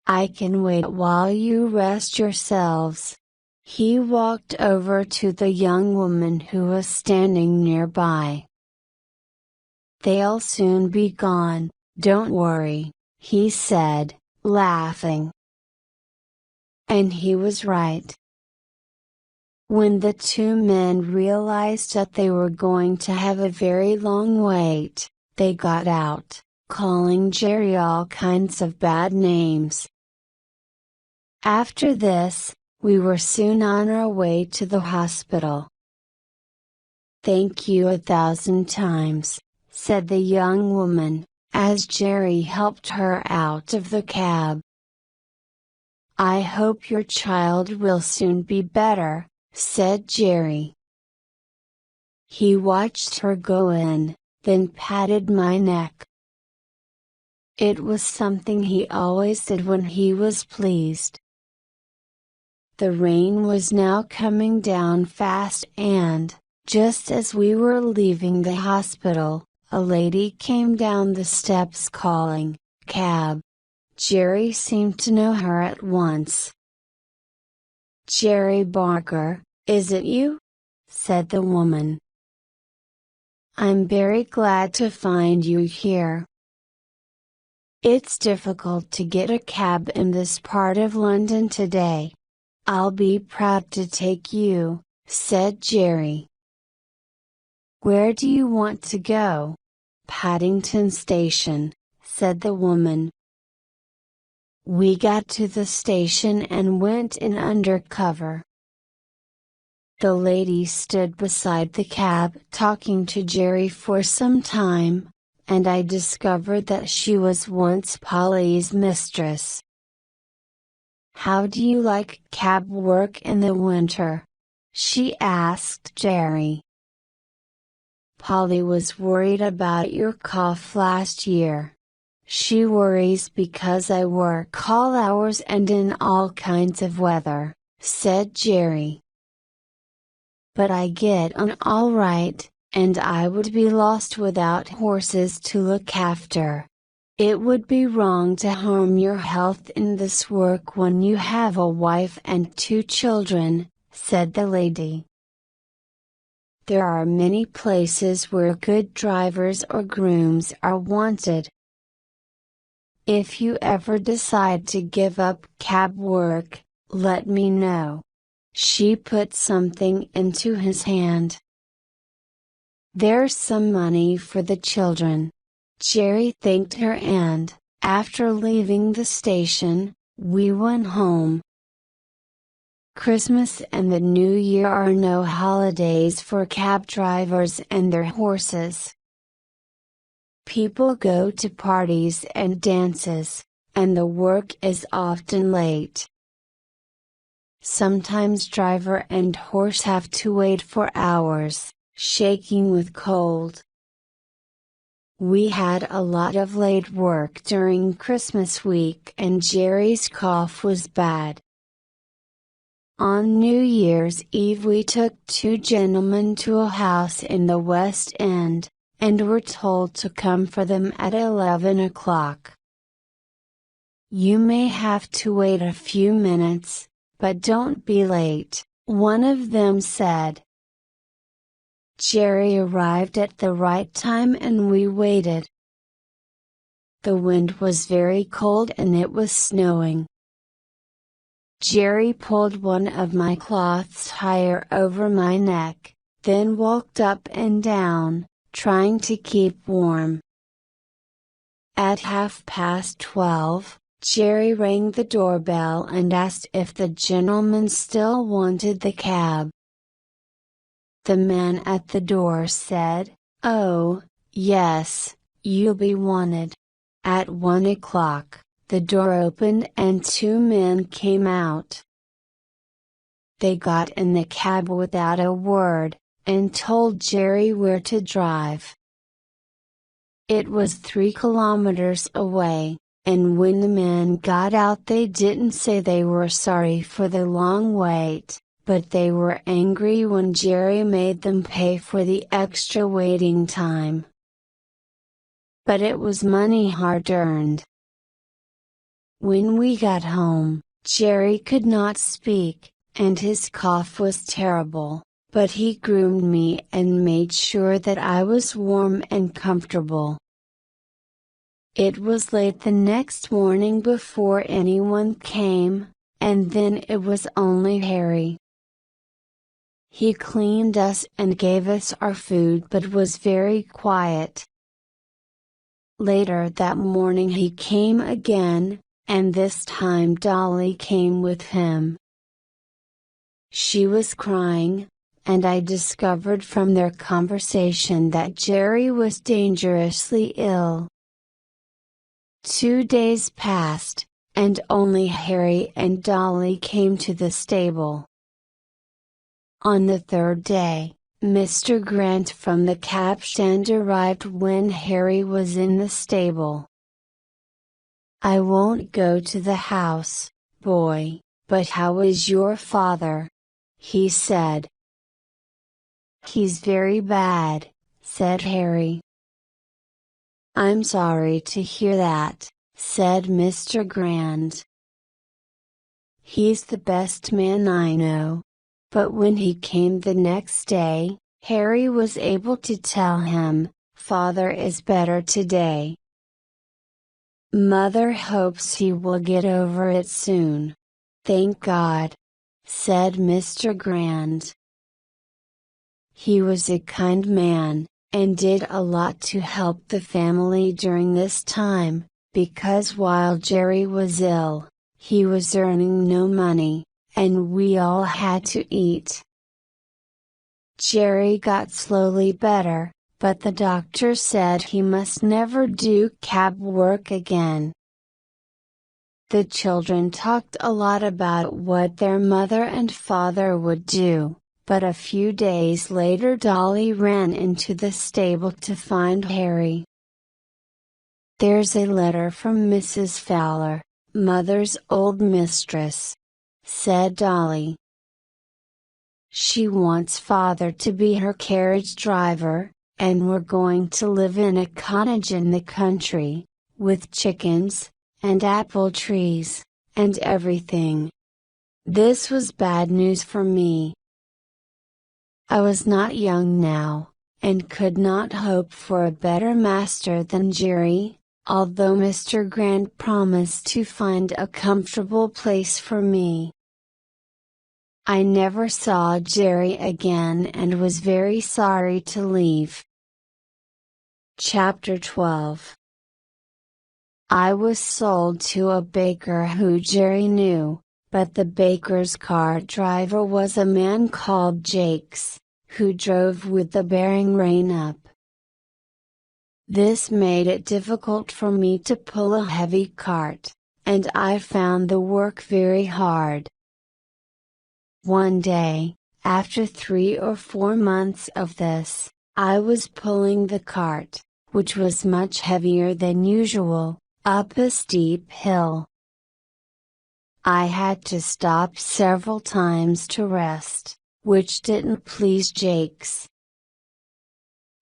I can wait while you rest yourselves." He walked over to the young woman who was standing nearby. "They'll soon be gone, don't worry," he said, laughing. And he was right. When the two men realized that they were going to have a very long wait, they got out, calling Jerry all kinds of bad names. After this, we were soon on our way to the hospital. "Thank you 1,000 times," said the young woman, as Jerry helped her out of the cab. "I hope your child will soon be better," said Jerry. He watched her go in, then patted my neck. It was something he always did when he was pleased. The rain was now coming down fast and, just as we were leaving the hospital, a lady came down the steps calling, "Cab!" Jerry seemed to know her at once. "Jerry Barker, is it you?" said the woman. "I'm very glad to find you here. It's difficult to get a cab in this part of London today." "I'll be proud to take you," said Jerry. "Where do you want to go?" "Paddington Station," said the woman. We got to the station and went in under cover. The lady stood beside the cab talking to Jerry for some time, and I discovered that she was once Polly's mistress. "How do you like cab work in the winter?" she asked Jerry. "Polly was worried about your cough last year. She worries because I work all hours and in all kinds of weather," said Jerry. "But I get on all right, and I would be lost without horses to look after. It would be wrong to harm your health in this work when you have a wife and 2 children," said the lady. "There are many places where good drivers or grooms are wanted. If you ever decide to give up cab work, let me know." She put something into his hand. "There's some money for the children." Jerry thanked her and, after leaving the station, we went home. Christmas and the New Year are no holidays for cab drivers and their horses. People go to parties and dances, and the work is often late. Sometimes driver and horse have to wait for hours, shaking with cold. We had a lot of late work during Christmas week and Jerry's cough was bad. On New Year's Eve we took two gentlemen to a house in the West End, and were told to come for them at 11 o'clock. You may have to wait a few minutes, but don't be late, one of them said. Jerry arrived at the right time and we waited. The wind was very cold and it was snowing. Jerry pulled one of my cloths higher over my neck, then walked up and down, trying to keep warm. At 12:30, Jerry rang the doorbell and asked if the gentleman still wanted the cab. The man at the door said, "Oh, yes, you'll be wanted." At 1 o'clock, the door opened and two men came out. They got in the cab without a word, and told Jerry where to drive. It was 3 kilometers away, and when the men got out they didn't say they were sorry for the long wait, but they were angry when Jerry made them pay for the extra waiting time. But it was money hard earned. When we got home, Jerry could not speak, and his cough was terrible, but he groomed me and made sure that I was warm and comfortable. It was late the next morning before anyone came, and then it was only Harry. He cleaned us and gave us our food but was very quiet. Later that morning he came again, and this time Dolly came with him. She was crying, and I discovered from their conversation that Jerry was dangerously ill. 2 days passed, and only Harry and Dolly came to the stable. On the third day, Mr. Grant from the cab stand arrived when Harry was in the stable. "I won't go to the house, boy, but how is your father?" he said. "He's very bad," said Harry. "I'm sorry to hear that," said Mr. Grant. "He's the best man I know." But when he came the next day, Harry was able to tell him, "Father is better today. Mother hopes he will get over it soon." "Thank God," said Mr. Grant. He was a kind man, and did a lot to help the family during this time, because while Jerry was ill, he was earning no money, and we all had to eat. Jerry got slowly better, but the doctor said he must never do cab work again. The children talked a lot about what their mother and father would do, but a few days later Dolly ran into the stable to find Harry. "There's a letter from Mrs. Fowler, Mother's old mistress," said Dolly. "She wants Father to be her carriage driver, and we're going to live in a cottage in the country, with chickens, and apple trees, and everything." This was bad news for me. I was not young now, and could not hope for a better master than Jerry, although Mr. Grant promised to find a comfortable place for me. I never saw Jerry again and was very sorry to leave. Chapter 12. I was sold to a baker who Jerry knew, but the baker's cart driver was a man called Jakes, who drove with the bearing rein up. This made it difficult for me to pull a heavy cart, and I found the work very hard. One day, After 3 or 4 months of this, I was pulling the cart, which was much heavier than usual, up a steep hill. I had to stop several times to rest, which didn't please Jakes.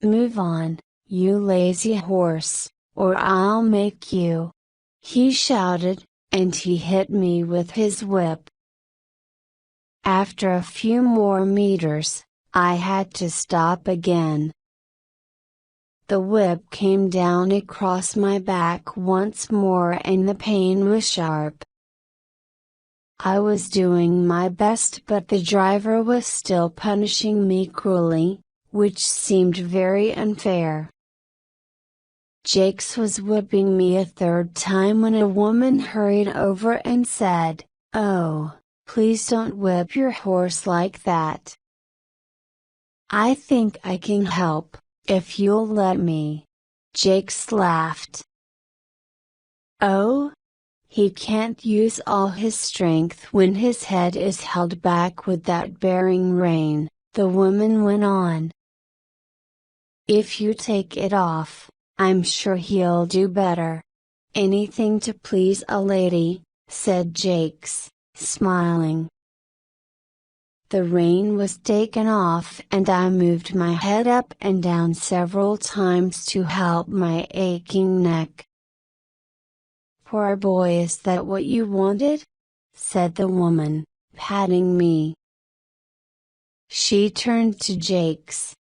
"Move on, you lazy horse, or I'll make you!" he shouted, and he hit me with his whip. After a few more meters, I had to stop again. The whip came down across my back once more and the pain was sharp. I was doing my best, but the driver was still punishing me cruelly, which seemed very unfair. Jakes was whipping me a third time when a woman hurried over and said, "Oh, please don't whip your horse like that. I think I can help, if you'll let me." Jakes laughed. "Oh? He can't use all his strength when his head is held back with that bearing rein," the woman went on. "If you take it off, I'm sure he'll do better." "Anything to please a lady," said Jakes, smiling. The rein was taken off and I moved my head up and down several times to help my aching neck. "Poor boy, is that what you wanted?" said the woman, patting me. She turned to Jakes.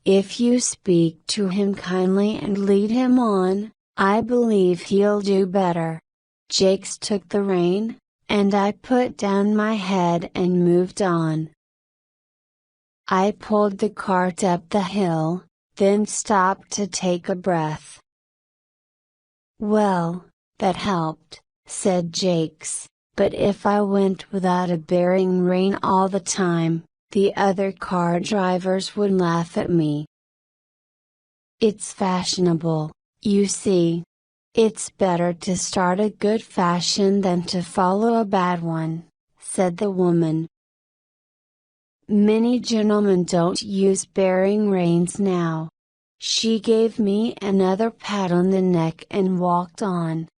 "If you speak to him kindly and lead him on, I believe he'll do better." Jakes took the rein, and I put down my head and moved on. I pulled the cart up the hill, then stopped to take a breath. "Well, that helped," said Jakes, "but if I went without a bearing rein all the time, the other car drivers would laugh at me. It's fashionable, you see. It's better to start a good fashion than to follow a bad one," said the woman. "Many gentlemen don't use bearing reins now." She gave me another pat on the neck and walked on.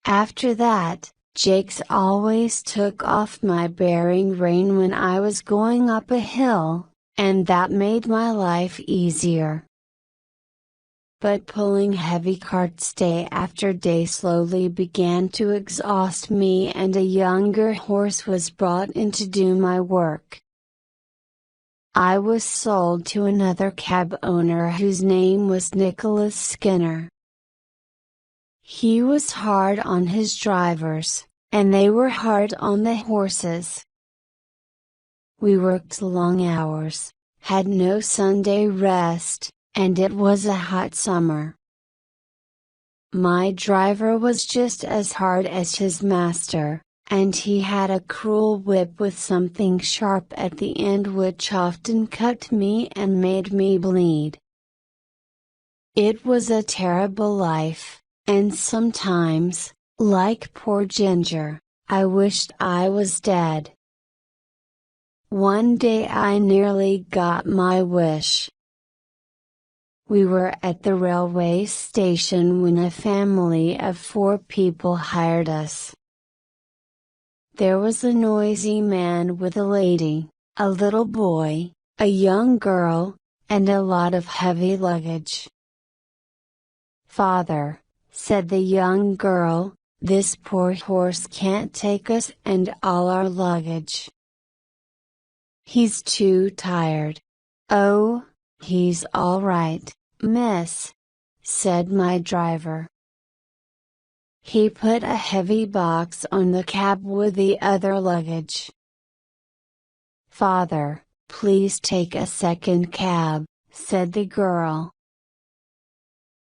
After that, Jakes always took off my bearing rein when I was going up a hill, and that made my life easier. But pulling heavy carts day after day slowly began to exhaust me, and a younger horse was brought in to do my work. I was sold to another cab owner whose name was Nicholas Skinner. He was hard on his drivers, and they were hard on the horses. We worked long hours, had no Sunday rest, and it was a hot summer. My driver was just as hard as his master, and he had a cruel whip with something sharp at the end which often cut me and made me bleed. It was a terrible life, and sometimes, like poor Ginger, I wished I was dead. One day I nearly got my wish. We were at the railway station when a family of 4 people hired us. There was a noisy man with a lady, a little boy, a young girl, and a lot of heavy luggage. "Father," said the young girl, "this poor horse can't take us and all our luggage. He's too tired." "Oh, he's all right, miss," said my driver. He put a heavy box on the cab with the other luggage. "Father, please take a second cab," said the girl.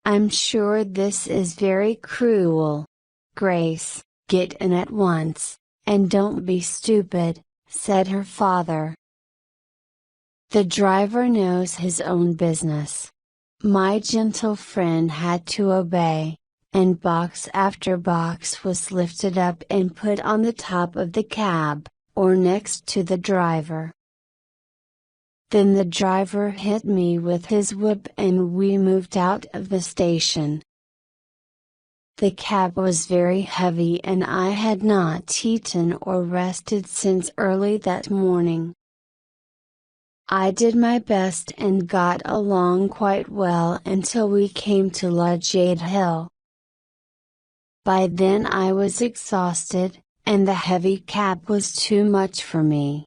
"I'm sure this is very cruel. Grace, get in at once, and don't be stupid," said her father. The driver knows his own business. My gentle friend had to obey, and box after box was lifted up and put on the top of the cab, or next to the driver. Then the driver hit me with his whip and we moved out of the station. The cab was very heavy and I had not eaten or rested since early that morning. I did my best and got along quite well until we came to Jade Hill. By then I was exhausted, and the heavy cab was too much for me.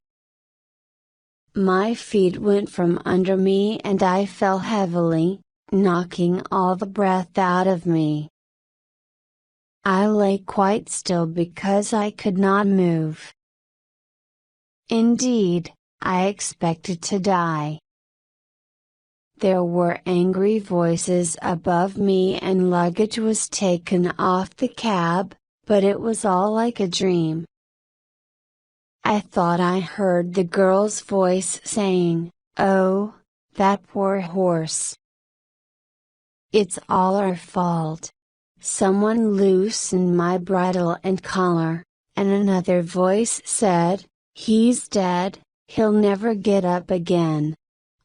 My feet went from under me and I fell heavily, knocking all the breath out of me. I lay quite still because I could not move. Indeed, I expected to die. There were angry voices above me and luggage was taken off the cab, but it was all like a dream. I thought I heard the girl's voice saying, "Oh, that poor horse. It's all our fault. Someone loosened my bridle and collar," and another voice said, "He's dead, he'll never get up again."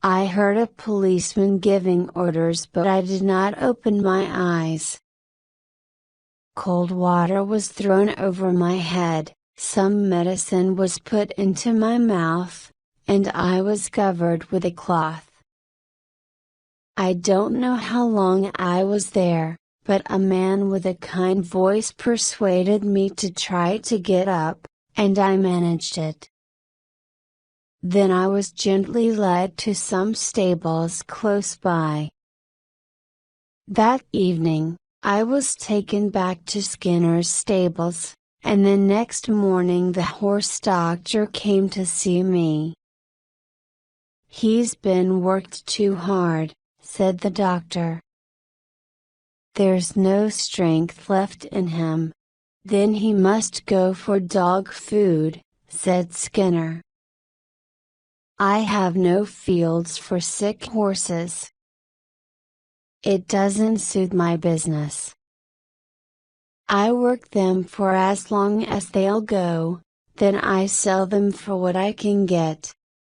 I heard a policeman giving orders but I did not open my eyes. Cold water was thrown over my head, some medicine was put into my mouth, and I was covered with a cloth. I don't know how long I was there, but a man with a kind voice persuaded me to try to get up, and I managed it. Then I was gently led to some stables close by. That evening, I was taken back to Skinner's stables, and the next morning the horse doctor came to see me. "He's been worked too hard," said the doctor. "There's no strength left in him. Then he must go for dog food," said Skinner. "I have no fields for sick horses. It doesn't suit my business. I work them for as long as they'll go, then I sell them for what I can get.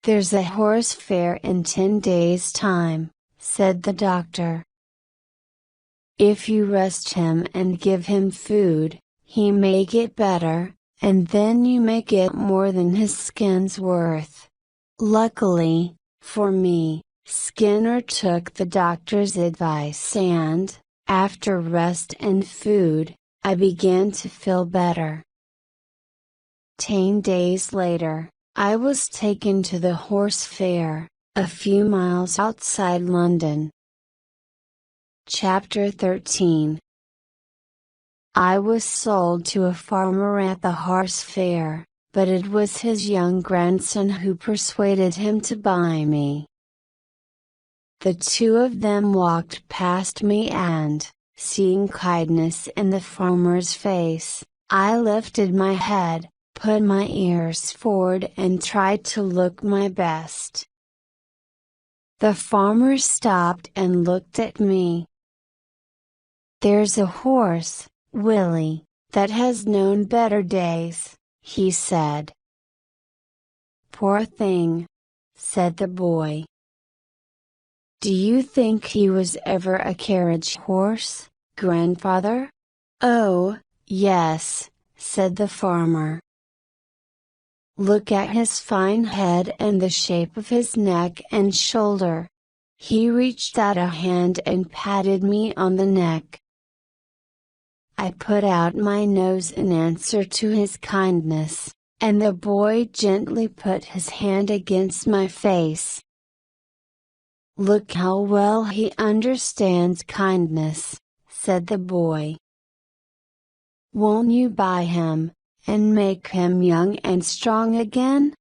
There's a horse fair in 10 days' time," said the doctor. "If you rest him and give him food, he may get better, and then you may get more than his skin's worth." Luckily, for me, Skinner took the doctor's advice and, after rest and food, I began to feel better. 10 days later, I was taken to the horse fair, a few miles outside London. Chapter 13. I was sold to a farmer at the horse fair, but it was his young grandson who persuaded him to buy me. The two of them walked past me and, seeing kindness in the farmer's face, I lifted my head, put my ears forward and tried to look my best. The farmer stopped and looked at me. "There's a horse, Willie, that has known better days," he said. "Poor thing," said the boy. "Do you think he was ever a carriage horse, grandfather?" "Oh, yes," said the farmer. "Look at his fine head and the shape of his neck and shoulder." He reached out a hand and patted me on the neck. I put out my nose in answer to his kindness, and the boy gently put his hand against my face. "Look how well he understands kindness," said the boy. "Won't you buy him, and make him young and strong again?"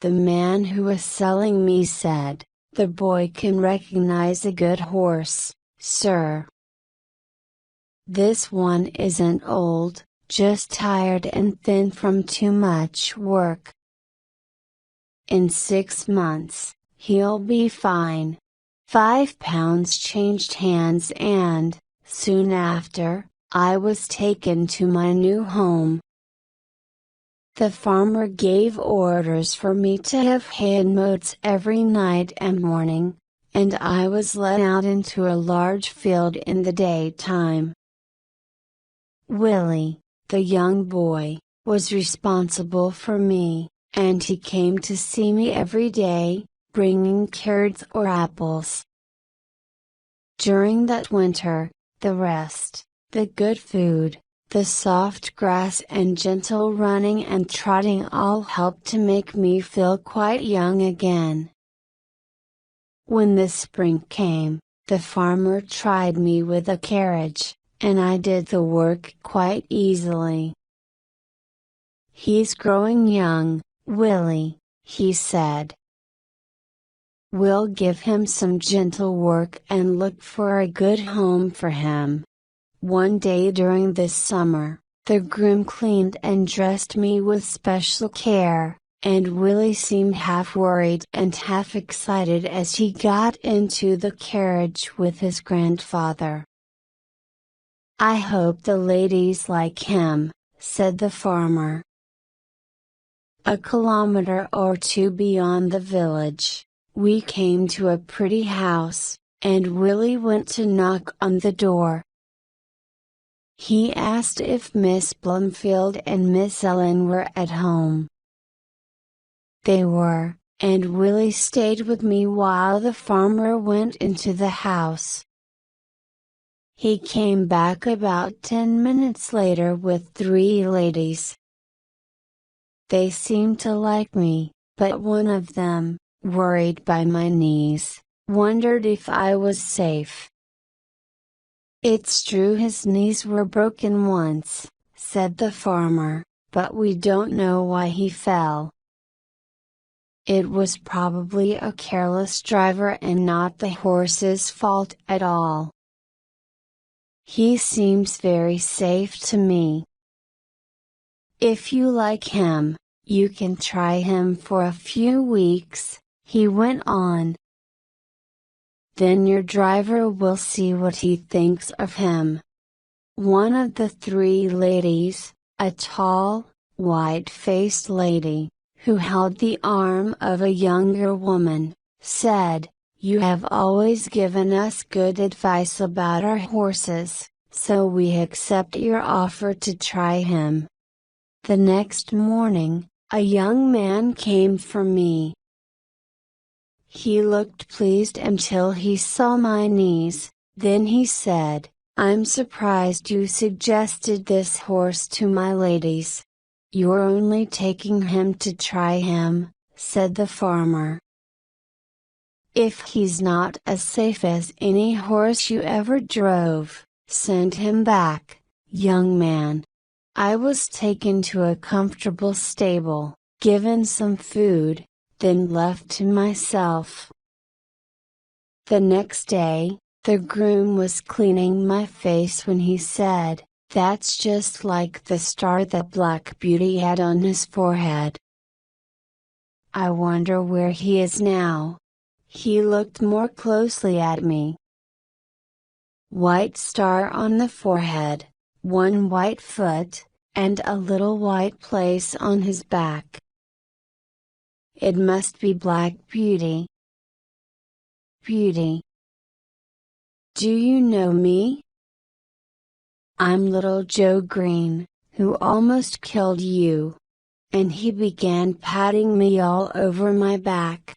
The man who was selling me said, "The boy can recognize a good horse, sir. This one isn't old, just tired and thin from too much work. In 6 months, he'll be fine." £5 changed hands and, soon after, I was taken to my new home. the farmer gave orders for me to have hay and oats every night and morning, and I was let out into a large field in the daytime. Willie, the young boy, was responsible for me, and he came to see me every day, bringing carrots or apples. During that winter, the rest, the good food, the soft grass and gentle running and trotting all helped to make me feel quite young again. When the spring came, the farmer tried me with a carriage, and I did the work quite easily. "He's growing young, Willie," he said. "We'll give him some gentle work and look for a good home for him." One day during this summer, the groom cleaned and dressed me with special care, and Willie seemed half worried and half excited as he got into the carriage with his grandfather. "I hope the ladies like him," said the farmer. A kilometer or two beyond the village, we came to a pretty house, and Willie went to knock on the door. He asked if Miss Bloomfield and Miss Ellen were at home. They were, and Willie stayed with me while the farmer went into the house. He came back about 10 minutes later with 3 ladies. They seemed to like me, but one of them, worried by my knees, wondered if I was safe. "It's true his knees were broken once," said the farmer, "but we don't know why he fell. It was probably a careless driver and not the horse's fault at all. He seems very safe to me. If you like him, you can try him for a few weeks," he went on. "Then your driver will see what he thinks of him." One of the 3 ladies, a tall, white-faced lady, who held the arm of a younger woman, said, "You have always given us good advice about our horses, so we accept your offer to try him." The next morning, a young man came for me. He looked pleased until he saw my knees, then he said, "I'm surprised you suggested this horse to my ladies. You're only taking him to try him," said the farmer. "If he's not as safe as any horse you ever drove, send him back, young man." I was taken to a comfortable stable, given some food, then left to myself. The next day, the groom was cleaning my face when he said, "That's just like the star that Black Beauty had on his forehead. I wonder where he is now." He looked more closely at me. White star on the forehead, one white foot, and a little white place on his back. It must be Black Beauty. "Beauty. Do you know me? I'm little Joe Green, who almost killed you." And he began patting me all over my back.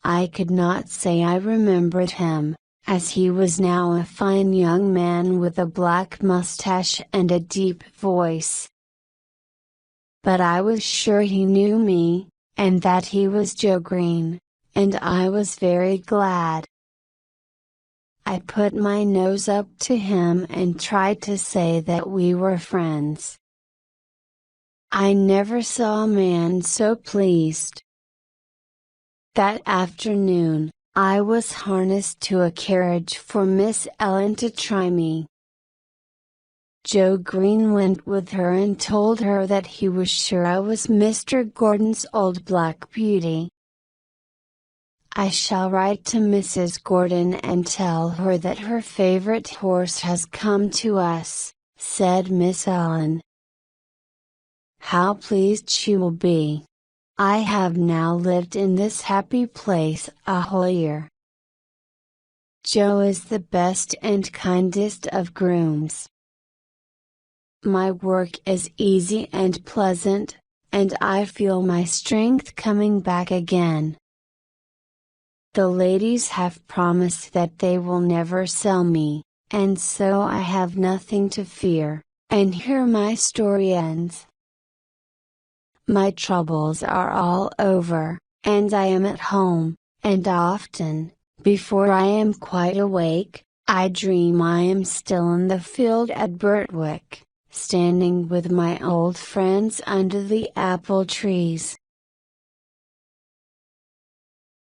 I could not say I remembered him, as he was now a fine young man with a black mustache and a deep voice. But I was sure he knew me, and that he was Joe Green, and I was very glad. I put my nose up to him and tried to say that we were friends. I never saw a man so pleased. That afternoon, I was harnessed to a carriage for Miss Ellen to try me. Joe Green went with her and told her that he was sure I was Mr. Gordon's old Black Beauty. "I shall write to Mrs. Gordon and tell her that her favorite horse has come to us," said Miss Ellen. how pleased she will be. I have now lived in this happy place a whole year. Joe is the best and kindest of grooms. My work is easy and pleasant, and I feel my strength coming back again. The ladies have promised that they will never sell me, and so I have nothing to fear, and here my story ends. My troubles are all over, and I am at home, and often, before I am quite awake, I dream I am still in the field at Birtwick, standing with my old friends under the apple trees,